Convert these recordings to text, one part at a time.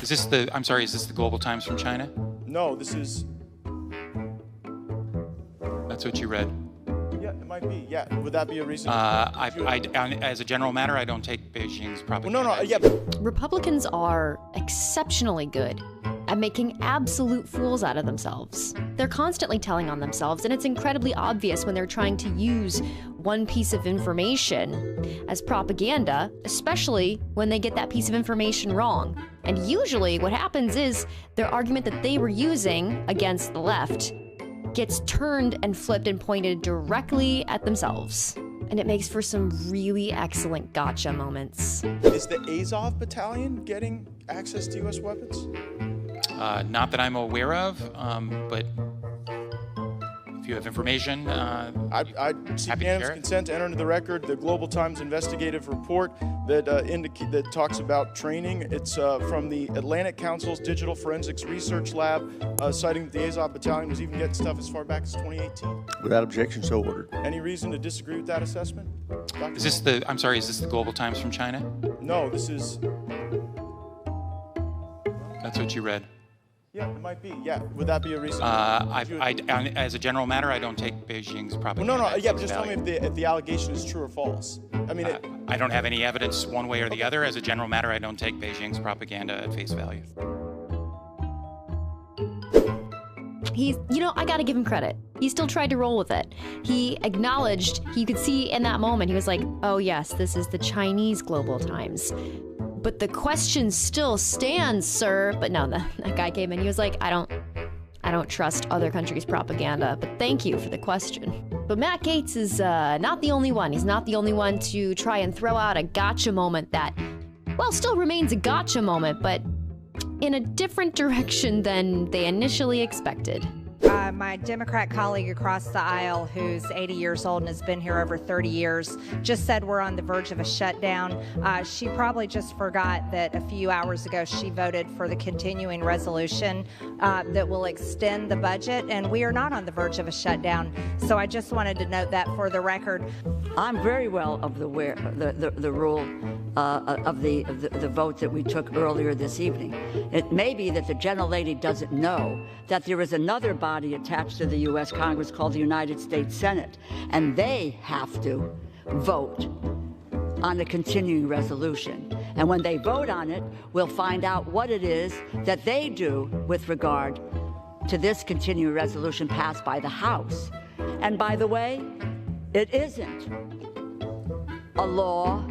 Is this the, I'm sorry, is this the Global Times from China? No, this is... That's what you read? Yeah, it might be. Yeah, would that be a reason? As a general matter, I don't take Beijing's propaganda. Well, no, yeah. Republicans are exceptionally good at making absolute fools out of themselves. They're constantly telling on themselves, and it's incredibly obvious when they're trying to use one piece of information as propaganda, especially when they get that piece of information wrong. And usually what happens is their argument that they were using against the left gets turned and flipped and pointed directly at themselves. And it makes for some really excellent gotcha moments. Is the Azov battalion getting access to U.S. weapons? Not that I'm aware of, but if you have information, I'd seek happy to unanimous share it. consent to enter into the record the Global Times investigative report that talks about training. It's from the Atlantic Council's Digital Forensics Research Lab, citing that the Azov Battalion was even getting stuff as far back as 2018. Without objection, so ordered. Any reason to disagree with that assessment? Dr. is this the, I'm sorry, is this the Global Times from China? No, this is... That's what you read? Yeah, it might be. Yeah, would that be a reason? As a general matter, I don't take Beijing's propaganda. Well, no, yeah, at but just face tell me if the allegation is true or false. I mean, I don't have any evidence one way or the other. As a general matter, I don't take Beijing's propaganda at face value. He's, I gotta give him credit. He still tried to roll with it. He acknowledged, you could see in that moment, he was like, oh yes, this is the Chinese Global Times. But the question still stands, sir. But no, that guy came in, he was like, I don't trust other countries' propaganda, but thank you for the question. But Matt Gaetz is not the only one. He's not the only one to try and throw out a gotcha moment that, well, still remains a gotcha moment, but in a different direction than they initially expected. My Democrat colleague across the aisle, who's 80 years old and has been here over 30 years, just said we're on the verge of a shutdown. She probably just forgot that a few hours ago she voted for the continuing resolution that will extend the budget, and we are not on the verge of a shutdown. So I just wanted to note that for the record. I'm very well of the rule of the vote that we took earlier this evening. It may be that the gentlelady doesn't know that there is another body attached to the U.S. Congress called the United States Senate, and they have to vote on the continuing resolution. And when they vote on it, we'll find out what it is that they do with regard to this continuing resolution passed by the House. And by the way, it isn't a law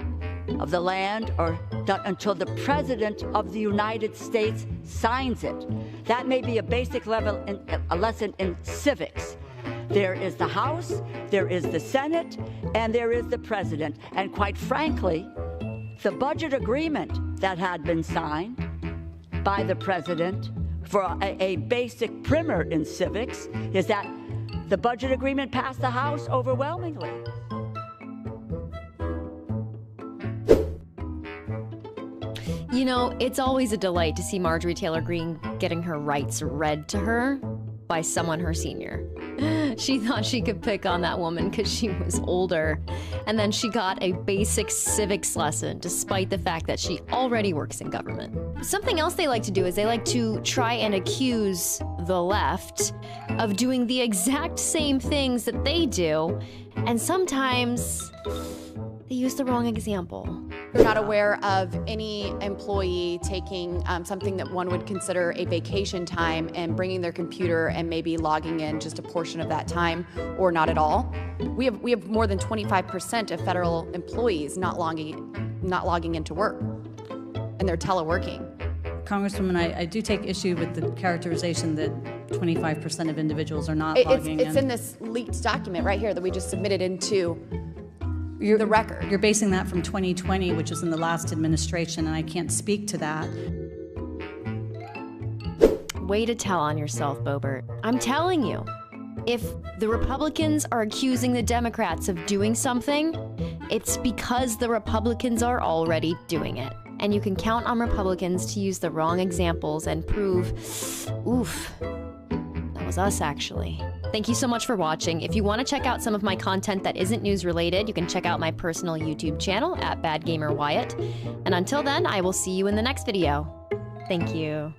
of the land or done until the President of the United States signs it. That may be a basic level, a lesson in civics. There is the House, there is the Senate, and there is the President. And quite frankly, the budget agreement that had been signed by the President for a basic primer in civics is that the budget agreement passed the House overwhelmingly. It's always a delight to see Marjorie Taylor Greene getting her rights read to her by someone her senior. She thought she could pick on that woman because she was older, and then she got a basic civics lesson despite the fact that she already works in government. Something else they like to do is they like to try and accuse the left of doing the exact same things that they do, and sometimes they use the wrong example. You're not aware of any employee taking something that one would consider a vacation time and bringing their computer and maybe logging in just a portion of that time, or not at all. We have more than 25% of federal employees not logging into work, and they're teleworking. Congresswoman, I do take issue with the characterization that 25% of individuals are not logging in. It's in this leaked document right here that we just submitted into the record. You're basing that from 2020, which was in the last administration, and I can't speak to that. Way to tell on yourself, Boebert. I'm telling you, if the Republicans are accusing the Democrats of doing something, it's because the Republicans are already doing it. And you can count on Republicans to use the wrong examples and prove, oof, that was us actually. Thank you so much for watching. If you want to check out some of my content that isn't news related, you can check out my personal YouTube channel at Bad Gamer Wyatt. And until then, I will see you in the next video. Thank you.